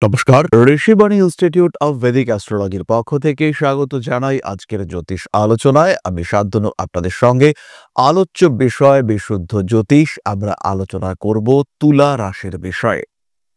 নমস্কার, Rishibani institute of Vedic অ্যাস্ট্রোলজির পক্ষ থেকে স্বাগত জানাই আজকের জ্যোতিষ আলোচনায়। আমি শান্তনু আপনাদের সঙ্গে। আলোচ্য বিষয় বিশুদ্ধ জ্যোতিষ। আমরা আলোচনা করব তুলা রাশির বিষয়ে।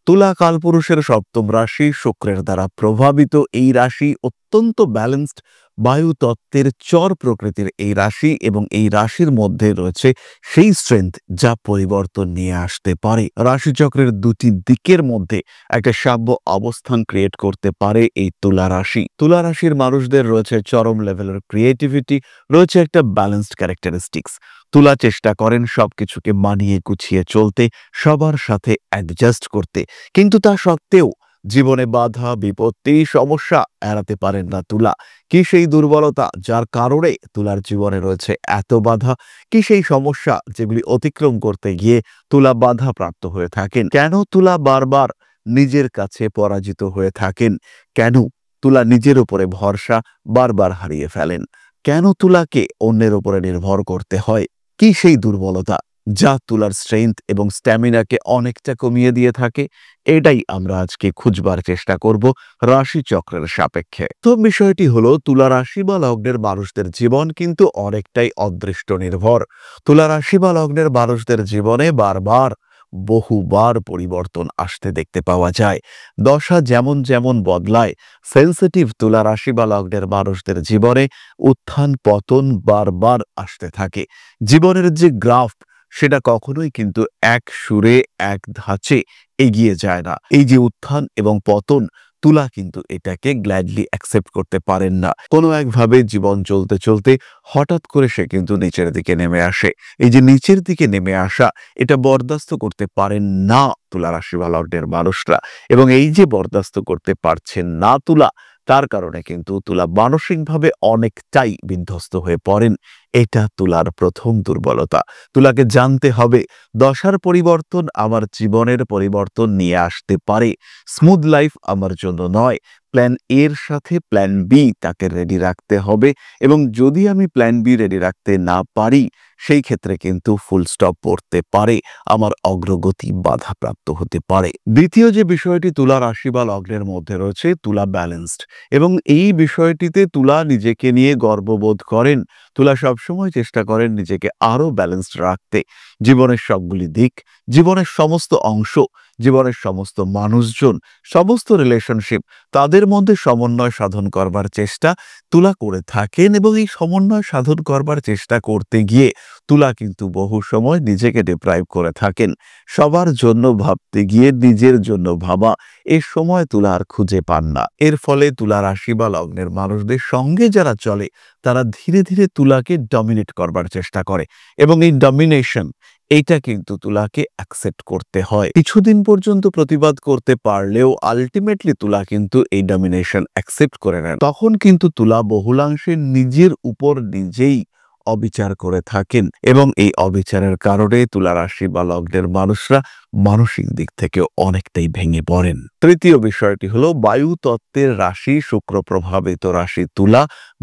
তুলা কালপুরুষের সপ্তম রাশি, শুক্রের দ্বারা প্রভাবিত এই রাশি অত্যন্ত ব্যালেন্সড বায়ু তত্ত্বের চর প্রকৃতির এই রাশি, এবং এই রাশির মধ্যে রয়েছে সেই স্ট্রেংথ যা পরিবর্তন নিয়ে আসতে পারে। রাশিচক্রের দুটি দিকের মধ্যে একটা সাম্য অবস্থান ক্রিয়েট করতে পারে এই তুলা রাশি। তুলা রাশির মানুষদের রয়েছে চরম লেভেলের ক্রিয়েটিভিটি, রয়েছে একটা ব্যালেন্সড ক্যারেক্টারিস্টিক্স। তুলা চেষ্টা করেন সবকিছুকে মানিয়ে গুছিয়ে চলতে, সবার সাথে অ্যাডজাস্ট করতে, কিন্তু তা সত্ত্বেও জীবনে বাধা বিপত্তি সমস্যা এড়াতে পারেন না তুলা। কি সেই দুর্বলতা যার কারণে তুলার জীবনে রয়েছে এত বাধা? কি সেই সমস্যা যেগুলি অতিক্রম করতে গিয়ে তুলা বাধা প্রাপ্ত হয়ে থাকেন? কেন তুলা বারবার নিজের কাছে পরাজিত হয়ে থাকেন? কেন তুলা নিজের উপরে ভরসা বারবার হারিয়ে ফেলেন? কেন তুলাকে অন্যের উপরে নির্ভর করতে হয়? কি সেই দুর্বলতা যা তুলার স্ট্রেংথ এবং স্ট্যামিনাকে অনেকটা কমিয়ে দিয়ে থাকে? এটাই আমরা আজকে খুঁজবার চেষ্টা করব রাশি চক্রের সাপেক্ষে। তো বিষয়টি হলো, তুলা রাশি বা লগ্নের মানুষদের জীবন কিন্তু অনেকটাই অদৃষ্ট নির্ভর। তুলা রাশি বা লগ্নের মানুষদের জীবনে বারবার বহুবার পরিবর্তন আসতে দেখতে পাওয়া যায়। দশা যেমন যেমন বদলায়, সেন্সিটিভ তুলা রাশি বা লগ্নের মানুষদের জীবনে উত্থান পতন বারবার আসতে থাকে। জীবনের যে গ্রাফ, সেটা কখনোই কিন্তু এক সুরে এক ধাঁচে এগিয়ে যায় না। এই যে উত্থান এবং পতন, তুলা কিন্তু এটাকে গ্ল্যাডলি অ্যাকসেপ্ট করতে পারেন না। কোনো একভাবে জীবন চলতে চলতে হঠাৎ করে সে কিন্তু নিচের দিকে নেমে আসে। এই যে নিচের দিকে নেমে আসা, এটা বরদাস্ত করতে পারেন না তুলা রাশি বা লগ্নের মানুষরা। এবং এই যে বরদাস্ত করতে পারছেন না তুলা, তার কারণে কিন্তু তুলা মানসিকভাবে অনেকটাই বিধ্বস্ত হয়ে পড়েন। এটা তুলার প্রথম দুর্বলতা। তুলাকে জানতে হবে, দশার পরিবর্তন আমার জীবনের পরিবর্তন নিয়ে আসতে পারে। স্মুথ লাইফ আমার জন্য নয়। প্ল্যান এর সাথে প্ল্যান বি তাকে রেডি রাখতে হবে, এবং যদি আমি প্ল্যান বি রেডি রাখতে না পারি, সেই ক্ষেত্রে কিন্তু ফুল স্টপ পড়তে পারে, আমার অগ্রগতি বাধাপ্রাপ্ত হতে পারে। দ্বিতীয় যে বিষয়টি তুলা রাশি বা লগ্নের মধ্যে রয়েছে, তুলা ব্যালেন্সড, এবং এই বিষয়টিতে তুলা নিজেকে নিয়ে গর্ববোধ করেন। তুলা সবসময় চেষ্টা করেন নিজেকে আরো ব্যালেন্সড রাখতে। জীবনের সবগুলি দিক, জীবনের সমস্ত অংশ, জীবনের সমস্ত মানুষজন, সমস্ত রিলেশনশিপ, তাদের মধ্যে সমন্বয় সাধন করবার চেষ্টা তুলা করে থাকেন। এবং এই সমন্বয় সাধন করবার চেষ্টা করতে গিয়ে তুলা কিন্তু বহু সময় নিজেকে ডিপ্রাইভ করে থাকেন। সবার জন্য ভাবতে গিয়ে নিজের জন্য ভাবা, এর সময় তুলা আর খুঁজে পান না। এর ফলে তুলা রাশি বা লগ্নের মানুষদের সঙ্গে যারা চলে, তারা ধীরে ধীরে তুলাকে ডমিনেট করবার চেষ্টা করে, এবং এই ডমিনেশন, এইটা কিন্তু তুলাকে অ্যাকসেপ্ট করতে হয়। কিছুদিন পর্যন্ত প্রতিবাদ করতে পারলেও আলটিমেটলি তুলা কিন্তু এই ডমিনেশন অ্যাকসেপ্ট করে নেন। তখন কিন্তু তুলা বহুলাংশে নিজের উপর নিজেই অবিচার করে থাকেন, এবং এই অবিচারের কারণে তুলা রাশি বা লগ্নের মানুষরা মানসিক দিক থেকে অনেকটাই ভেঙে পড়েন। তৃতীয় বিষয়টি হলো, বায়ু তত্ত্বের রাশি, শুক্র প্রভাবিত রাশি তুলা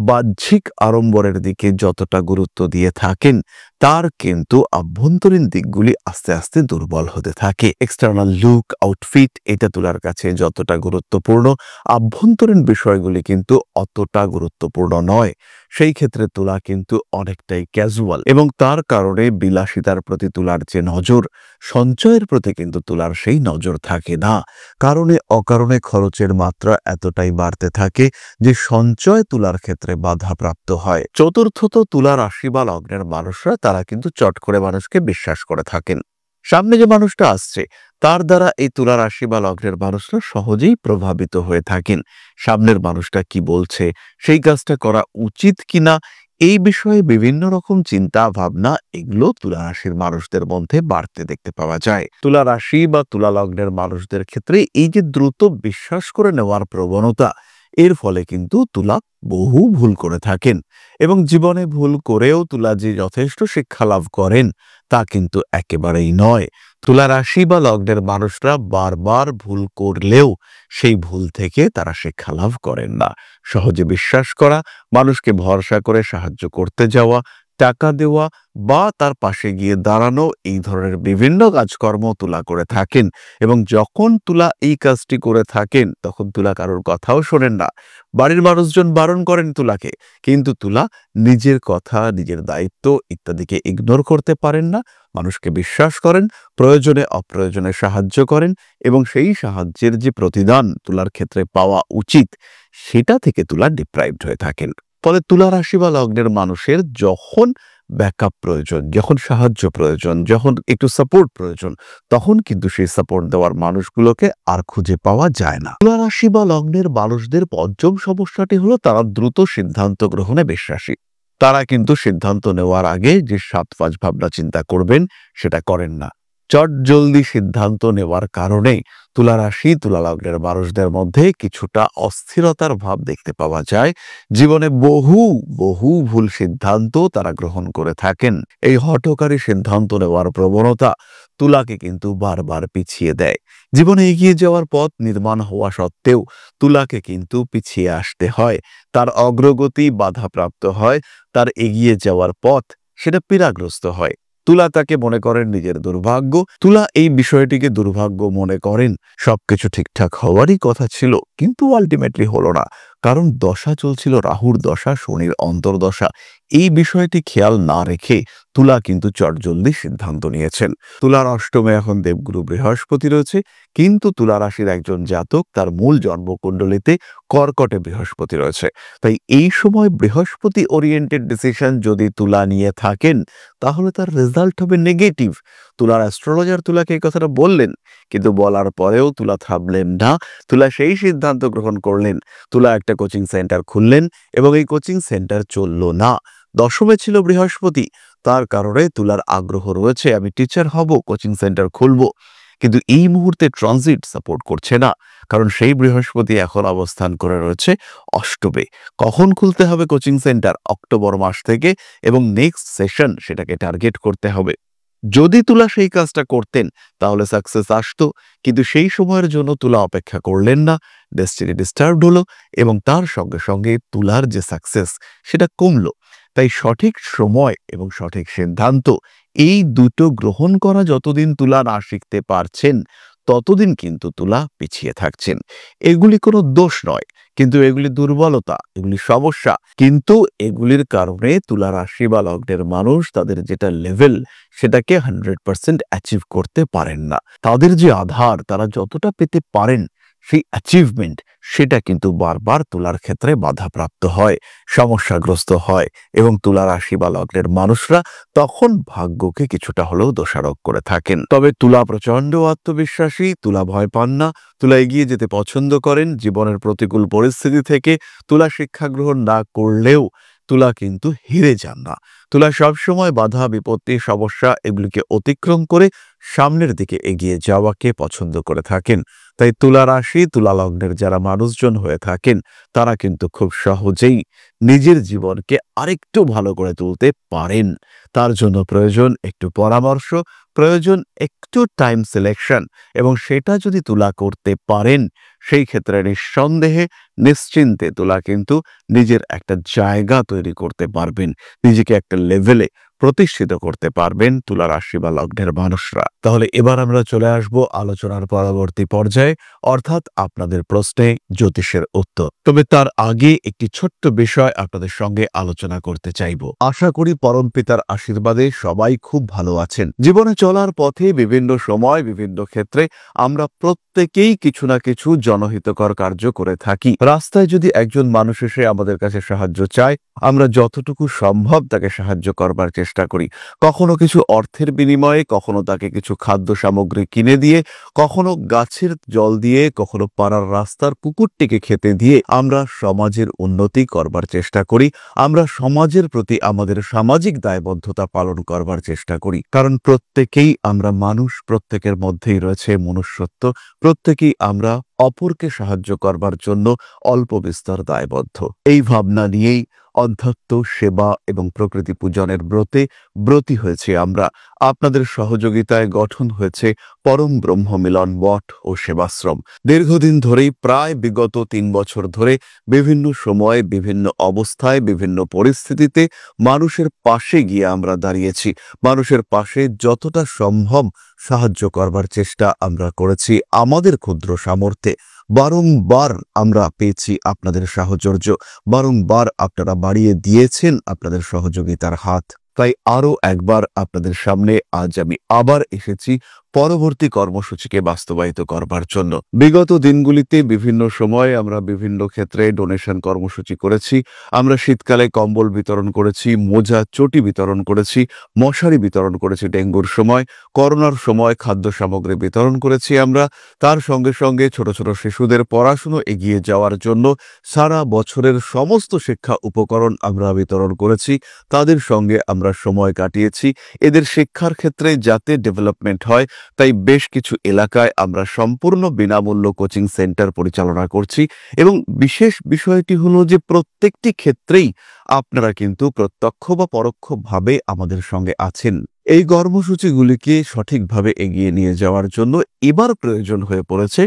বাহ্যিক আড়ম্বরের দিকে যতটা গুরুত্ব দিয়ে থাকেন, তার কিন্তু আভ্যন্তরীণ দিকগুলি আস্তে আস্তে দুর্বল হতে থাকে। এক্সটার্নাল লুক, আউটফিট, এটা তুলার কাছে যতটা গুরুত্বপূর্ণ, আভ্যন্তরীণ বিষয়গুলি কিন্তু অতটা গুরুত্বপূর্ণ নয়। সেই ক্ষেত্রে তুলা কিন্তু অনেকটাই ক্যাজুয়াল, এবং তার কারণে বিলাসিতার প্রতি তুলার যে নজর, সঞ্চয়ের প্রতি কিন্তু তুলার সেই নজর থাকে না। কারণে অকারণে খরচের মাত্রা এতটাই বাড়তে থাকে যে সঞ্চয় তুলার ক্ষেত্রে বাধাপ্রাপ্ত হয়। চতুর্থত, তুলা রাশি বা লগ্নের মানুষরা তারা কিন্তু চট করে মানুষকে বিশ্বাস করে থাকেন। সামনে যে মানুষটা আসছে, তার দ্বারা এই তুলা রাশি বা লগ্নের মানুষরা সহজেই প্রভাবিত হয়ে থাকেন। সামনের মানুষটা কি বলছে, সেই কাজটা করা উচিত কিনা, এই বিষয়ে বিভিন্ন রকম চিন্তা ভাবনা, এগুলো তুলা রাশির মানুষদের মধ্যে বাড়তে দেখতে পাওয়া যায়। তুলা রাশি বা তুলা লগ্নের মানুষদের ক্ষেত্রে এই যে দ্রুত বিশ্বাস করে নেওয়ার প্রবণতা, এর ফলে কিন্তু তুলা বহু ভুল করে থাকেন, এবং জীবনে ভুল করেও তুলা যে যথেষ্ট শিক্ষা লাভ করেন, তা কিন্তু একেবারেই নয়। তুলা রাশি বা লগ্নের মানুষরা বারবার ভুল করলেও সেই ভুল থেকে তারা শিক্ষা লাভ করেন না। সহজে বিশ্বাস করা, মানুষকে ভরসা করে সাহায্য করতে যাওয়া, টাকা দেওয়া বা তার পাশে গিয়ে দাঁড়ানো, এই ধরনের বিভিন্ন কাজকর্ম তুলা করে থাকেন। এবং যখন তুলা এই কাজটি করে থাকেন তখন তুলা কারোর কথাও শোনেন না। বাড়ির মানুষজন বারণ করেন তুলাকে, কিন্তু তুলা নিজের কথা, নিজের দায়িত্ব ইত্যাদিকে ইগনোর করতে পারেন না। মানুষকে বিশ্বাস করেন, প্রয়োজনে অপ্রয়োজনে সাহায্য করেন, এবং সেই সাহায্যের যে প্রতিদান তুলার ক্ষেত্রে পাওয়া উচিত সেটা থেকে তুলা ডিপ্রাইভড হয়ে থাকেন। ফলে তুলা রাশি বা লগ্নের মানুষের যখন ব্যাকআপ প্রয়োজন, যখন সাহায্য প্রয়োজন, যখন একটু সাপোর্ট প্রয়োজন, তখন কিন্তু সেই সাপোর্ট দেওয়ার মানুষগুলোকে আর খুঁজে পাওয়া যায় না। তুলা রাশি বা লগ্নের মানুষদের পঞ্চম সমস্যাটি হলো তারা দ্রুত সিদ্ধান্ত গ্রহণে বিশ্বাসী। তারা কিন্তু সিদ্ধান্ত নেওয়ার আগে যে 7-5 ভাবনা চিন্তা করবেন সেটা করেন না। চট জলদি সিদ্ধান্ত নেওয়ার কারণে তুলা রাশি, তুলা লগ্নের মানুষদের মধ্যে কিছুটা অস্থিরতার ভাব দেখতে পাওয়া যায়। জীবনে বহু বহু ভুল সিদ্ধান্ত তারা গ্রহণ করে থাকেন। এই হঠকারী সিদ্ধান্ত নেওয়ার প্রবণতা তুলাকে কিন্তু বারবার পিছিয়ে দেয়। জীবনে এগিয়ে যাওয়ার পথ নির্মাণ হওয়া সত্ত্বেও তুলাকে কিন্তু পিছিয়ে আসতে হয়। তার অগ্রগতি বাধাপ্রাপ্ত হয়, তার এগিয়ে যাওয়ার পথ সেটা পীড়াগ্রস্ত হয়। তুলা তাকে মনে করেন নিজের দুর্ভাগ্য। তুলা এই বিষয়টিকে দুর্ভাগ্য মনে করেন। সবকিছু ঠিকঠাক হওয়ারই কথা ছিল, কিন্তু আলটিমেটলি হলো না, কারণ দশা চলছিল রাহুর দশা, শনির অন্তর্দশা। এই বিষয়টি খেয়াল না রেখে তুলা কিন্তু চটজলদি সিদ্ধান্ত নিয়েছেন। তুলার অষ্টমে এখন দেবগুরু বৃহস্পতি রয়েছে, কিন্তু তুলা রাশির একজন জাতক তার মূল জন্মকুণ্ডলিতে কর্কটে বৃহস্পতি রয়েছে। তাই এই সময় বৃহস্পতি ওরিয়েন্টেড ডিসিশন যদি তুলা নিয়ে থাকেন তাহলে তার রেজাল্ট হবে নেগেটিভ। তুলার অ্যাস্ট্রোলজার তুলাকে এই কথাটা বললেন, কিন্তু বলার পরেও তুলা থামলেন না। তুলা সেই সিদ্ধান্ত গ্রহণ করলেন, তুলা একটা কোচিং সেন্টার খুললেন, এবং এই কোচিং সেন্টার চলল না। দশমে ছিল বৃহস্পতি, তার কারণে তুলার আগ্রহ রয়েছে আমি টিচার হব, কোচিং সেন্টার খুলব, কিন্তু এই মুহূর্তে ট্রানজিট সাপোর্ট করছে না, কারণ সেই বৃহস্পতি এখন অবস্থান করে রয়েছে অষ্টমে। কখন খুলতে হবে কোচিং সেন্টার? অক্টোবর মাস থেকে, এবং নেক্সট সেশন সেটাকে টার্গেট করতে হবে। যদি তুলা সেই কাজটা করতেন তাহলে সাকসেস আসতো, কিন্তু সেই সময়ের জন্য তুলা অপেক্ষা করলেন না। ডেস্টিনি ডিস্টার্বড হলো, এবং তার সঙ্গে সঙ্গে তুলার যে সাকসেস সেটা কমলো। তাই সঠিক সময় এবং সঠিক সিদ্ধান্ত এই দুটো গ্রহণ করা যতদিন তুলা না শিখতে পারছেন ততদিন কিন্তু তুলা পিছিয়ে থাকছেন। এগুলি কোনো দোষ নয়, কিন্তু এগুলি দুর্বলতা, এগুলি সমস্যা। কিন্তু এগুলির কারণে তুলা রাশি বা লগ্নের মানুষ তাদের যেটা লেভেল সেটাকে 100% অ্যাচিভ করতে পারেন না। তাদের যে আধার, তারা যতটা পেতে পারেন সেই অ্যাচিভমেন্ট সেটা কিন্তু বারবার তুলার ক্ষেত্রে বাধাপ্রাপ্ত হয়, সমস্যাগ্রস্ত হয়, এবং তুলা রাশি বা লগ্নের মানুষরা তখন ভাগ্যকে কিছুটা হলেও দোষারোপ করে থাকেন। তবে তুলা প্রচন্ড আত্মবিশ্বাসী, তুলা ভয় পান না, তুলা এগিয়ে যেতে পছন্দ করেন। জীবনের প্রতিকূল পরিস্থিতি থেকে তুলা শিক্ষা গ্রহণ না করলেও তুলা কিন্তু হেরে যান না। তুলা সবসময় বাধা, বিপত্তি, সমস্যা এগুলিকে অতিক্রম করে সামনের দিকে এগিয়ে যাওয়াকে পছন্দ করে থাকেন। তাই তুলা রাশি, তুলা লগ্নের যারা মানুষজন হয়ে থাকেন তারা কিন্তু খুব সহজেই নিজের জীবনকে আরেকটু ভালো করে তুলতে পারেন। তার জন্য প্রয়োজন একটু পরামর্শ, প্রয়োজন একটু টাইম সিলেকশন, এবং সেটা যদি তুলা করতে পারেন সেই ক্ষেত্রে নিঃসন্দেহে নিশ্চিন্তে তুলা কিন্তু নিজের একটা জায়গা তৈরি করতে পারবেন, নিজেকে একটা লেভেলে প্রতিষ্ঠিত করতে পারবেন তুলা রাশি বা লগ্নের মানুষরা। তাহলে এবার আমরা চলে আসব আলোচনার পরবর্তী পর্যায়ে, অর্থাৎ আপনাদের প্রশ্নে জ্যোতিষের উত্তর। তবে তার আগে একটি ছোট্ট বিষয় আপনাদের সঙ্গে আলোচনা করতে চাইব। আশা করি পরমপিতার আশীর্বাদে সবাই খুব ভালো আছেন। জীবনে চলার পথে বিভিন্ন সময় বিভিন্ন ক্ষেত্রে আমরা প্রত্যেকেই কিছু না কিছু জনহিতকর কার্য করে থাকি। রাস্তায় যদি একজন মানুষ এসে আমাদের কাছে সাহায্য চায়, আমরা যতটুকু সম্ভব তাকে সাহায্য করবার চেষ্টা করি। কখনো কিছু অর্থের বিনিময়ে, কখনো তাকে কিছু খাদ্য সামগ্রী কিনে দিয়ে, কখনো গাছের জল দিয়ে, কখনো পাড়ার রাস্তার কুকুরটিকে খেতে দিয়ে আমরা সমাজের উন্নতি করবার চেষ্টা করি। আমরা সমাজের প্রতি আমাদের সামাজিক দায়বদ্ধতা পালন করবার চেষ্টা করি, কারণ প্রত্যেকেই আমরা মানুষ, প্রত্যেকের মধ্যেই রয়েছে মনুষ্যত্ব, প্রত্যেকেই আমরা অপরকে সাহায্য করবার জন্য অল্প বিস্তর দায়বদ্ধ। এই ভাবনা নিয়েই অধ্যাত্ম সেবা এবং প্রকৃতি পূজনের ব্রতে ব্রতী হয়েছি আমরা। আপনাদের সহযোগিতায় গঠন হয়েছে পরম ব্রহ্ম মিলন মঠ ও সেবাশ্রম। দীর্ঘদিন ধরেই, প্রায় বিগত 3 বছর ধরে বিভিন্ন সময়ে, বিভিন্ন অবস্থায়, বিভিন্ন পরিস্থিতিতে মানুষের পাশে গিয়ে আমরা দাঁড়িয়েছি। মানুষের পাশে যতটা সম্ভব সাহায্য করবার চেষ্টা আমরা করেছি আমাদের ক্ষুদ্র সামর্থ্যে। বারংবার আমরা পেয়েছি আপনাদের সাহচর্য, বারংবার আপনারা বাড়িয়ে দিয়েছেন আপনাদের সহযোগিতার হাত। তাই আরও একবার আপনাদের সামনে আজ আমি আবার এসেছি পরবর্তী কর্মসূচিকে বাস্তবায়িত করবার জন্য। বিগত দিনগুলিতে বিভিন্ন সময় আমরা বিভিন্ন ক্ষেত্রে ডোনেশন কর্মসূচি করেছি। আমরা শীতকালে কম্বল বিতরণ করেছি, মোজা চটি বিতরণ করেছি, মশারি বিতরণ করেছি ডেঙ্গুর সময়, করোনার সময় খাদ্য সামগ্রী বিতরণ করেছি আমরা। তার সঙ্গে সঙ্গে ছোট ছোট শিশুদের পড়াশুনো এগিয়ে যাওয়ার জন্য সারা বছরের সমস্ত শিক্ষা উপকরণ আমরা বিতরণ করেছি। তাদের সঙ্গে আমরা সময় কাটিয়েছি এদের শিক্ষার ক্ষেত্রে যাতে ডেভেলপমেন্ট হয়, তাই বেশ কিছু এলাকায় আমরা সম্পূর্ণ বিনামূল্য কোচিং সেন্টার পরিচালনা করছি। এবং বিশেষ বিষয়টি হলো যে প্রত্যেকটি ক্ষেত্রেই আপনারা কিন্তু প্রত্যক্ষ বা পরোক্ষভাবে আমাদের সঙ্গে আছেন। এই কর্মসূচিগুলিকে সঠিকভাবে এগিয়ে নিয়ে যাওয়ার জন্য এবার প্রয়োজন হয়ে পড়েছে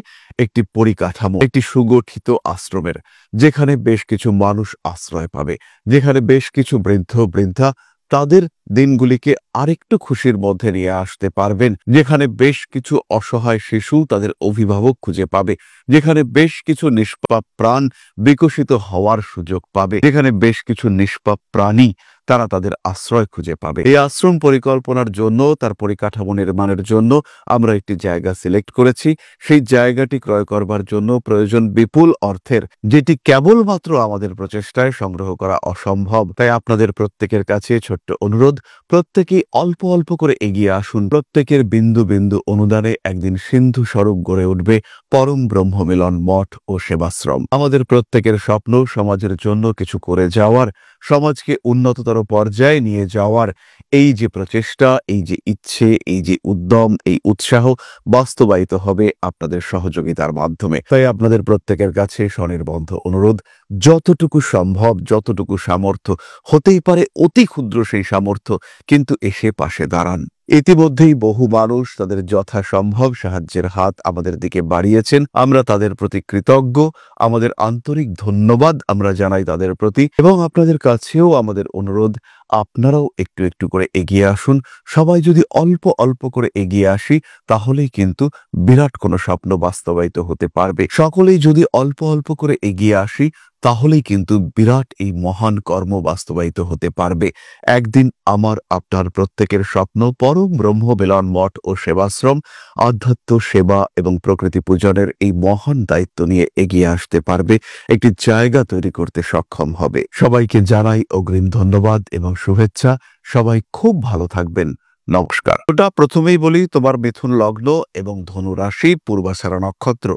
একটি পরিকাঠামো, একটি সুগঠিত আশ্রমের, যেখানে বেশ কিছু মানুষ আশ্রয় পাবে, যেখানে বেশ কিছু বৃদ্ধ বৃদ্ধা তাদের দিনগুলিকে আরেকটু খুশির মধ্যে নিয়ে আসতে পারবেন, যেখানে বেশ কিছু অসহায় শিশু তাদের অভিভাবক খুঁজে পাবে, যেখানে বেশ কিছু নিষ্পাপ প্রাণ বিকশিত হওয়ার সুযোগ পাবে, যেখানে বেশ কিছু নিষ্পাপ প্রাণী তারা তাদের আশ্রয় খুঁজে পাবে। এই আশ্রম পরিকল্পনার জন্য, তার পরিকাঠামো নির্মাণের জন্য আমরা একটি জায়গা সিলেক্ট করেছি। সেই জায়গাটি ক্রয় করবার জন্য প্রয়োজন বিপুল অর্থের, যেটি কেবলমাত্র আমাদের প্রচেষ্টায় সংগ্রহ করা অসম্ভব। তাই আপনাদের প্রত্যেকের কাছে ছোট্ট অনুরোধ, প্রত্যেকেই অল্প অল্প করে এগিয়ে আসুন। প্রত্যেকের বিন্দু বিন্দু অনুদানে একদিন সিন্ধু স্বরূপ গড়ে উঠবে পরম ব্রহ্ম মিলন মঠ ও সেবাশ্রম। আমাদের প্রত্যেকের স্বপ্ন সমাজের জন্য কিছু করে যাওয়ার, সমাজকে উন্নততর পর্যায়ে নিয়ে যাওয়ার এই যে প্রচেষ্টা, এই যে ইচ্ছে, এই যে উদ্যম, এই উৎসাহ বাস্তবায়িত হবে আপনাদের সহযোগিতার মাধ্যমে। তাই আপনাদের প্রত্যেকের কাছে স্বনির্বন্ধ অনুরোধ, যতটুকু সম্ভব, যতটুকু সামর্থ্য, হতেই পারে অতি ক্ষুদ্র সেই সামর্থ্য, কিন্তু এসে পাশে দাঁড়ান। ইতিমধ্যেই বহু মানুষ তাদের যথাসম্ভব সাহায্যের হাত আমাদের দিকে বাড়িয়েছেন। আমরা তাদের প্রতি কৃতজ্ঞ, আমাদের আন্তরিক ধন্যবাদ আমরা জানাই তাদের প্রতি। এবং আপনাদের কাছেও আমাদের অনুরোধ, আপনারাও একটু একটু করে এগিয়ে আসুন। সবাই যদি অল্প অল্প করে এগিয়ে আসি, তাহলেই কিন্তু বিরাট কোনো স্বপ্ন বাস্তবায়িত হতে পারবে। সকলেই যদি অল্প অল্প করে এগিয়ে আসি, তাহলেই কিন্তু বিরাট এই মহান কর্ম বাস্তবায়িত হতে পারবে। একদিন আমার আপনার প্রত্যেকের স্বপ্ন পরম ব্রহ্ম মিলন মঠ ও সেবাশ্রম আধ্যাত্ম সেবা এবং প্রকৃতি পূজনের এই মহান দায়িত্ব নিয়ে এগিয়ে আসতে পারবে, একটি জায়গা তৈরি করতে সক্ষম হবে। সবাইকে জানাই অগ্রিম ধন্যবাদ এবং শুভেচ্ছা। সবাই খুব ভালো থাকবেন। নমস্কার। ওটা প্রথমেই বলি, তোমার মিথুন লগ্ন এবং ধনু রাশি, পূর্বাষাঢ়া নক্ষত্র।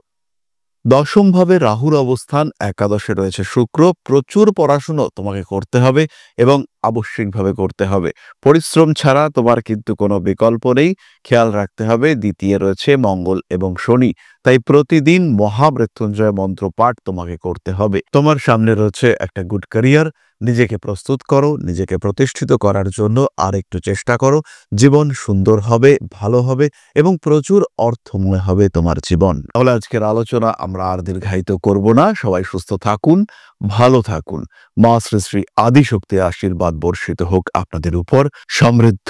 দশম ভাবে রাহুর অবস্থান, একাদশে রয়েছে শুক্র। প্রচুর পড়াশুনো তোমাকে করতে হবে এবং আবশ্যিকভাবে করতে হবে। পরিশ্রম ছাড়া তোমার কিন্তু কোনো বিকল্প নেই। খেয়াল রাখতে হবে, দ্বিতীয় রয়েছে মঙ্গল এবং শনি। তাই প্রতিদিন মহামৃত্যুঞ্জয় মন্ত্র পাঠ তোমাকে করতে হবে। তোমার সামনে রয়েছে একটা গুড ক্যারিয়ার। নিজেকে প্রস্তুত করো, নিজেকে প্রতিষ্ঠিত করার জন্য আর একটু চেষ্টা করো। জীবন সুন্দর হবে, ভালো হবে এবং প্রচুর অর্থময় হবে তোমার জীবন। তাহলে আজকের আলোচনা আমরা আর দীর্ঘায়িত করব না। সবাই সুস্থ থাকুন, ভালো থাকুন। মা শ্রী শ্রী আদিশক্তির আশীর্বাদ বর্ষিত হোক আপনাদের উপর। সমৃদ্ধ,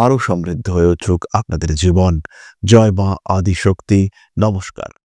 আরো সমৃদ্ধ হয়ে উঠুক আপনাদের জীবন। জয় মা আদিশক্তি। নমস্কার।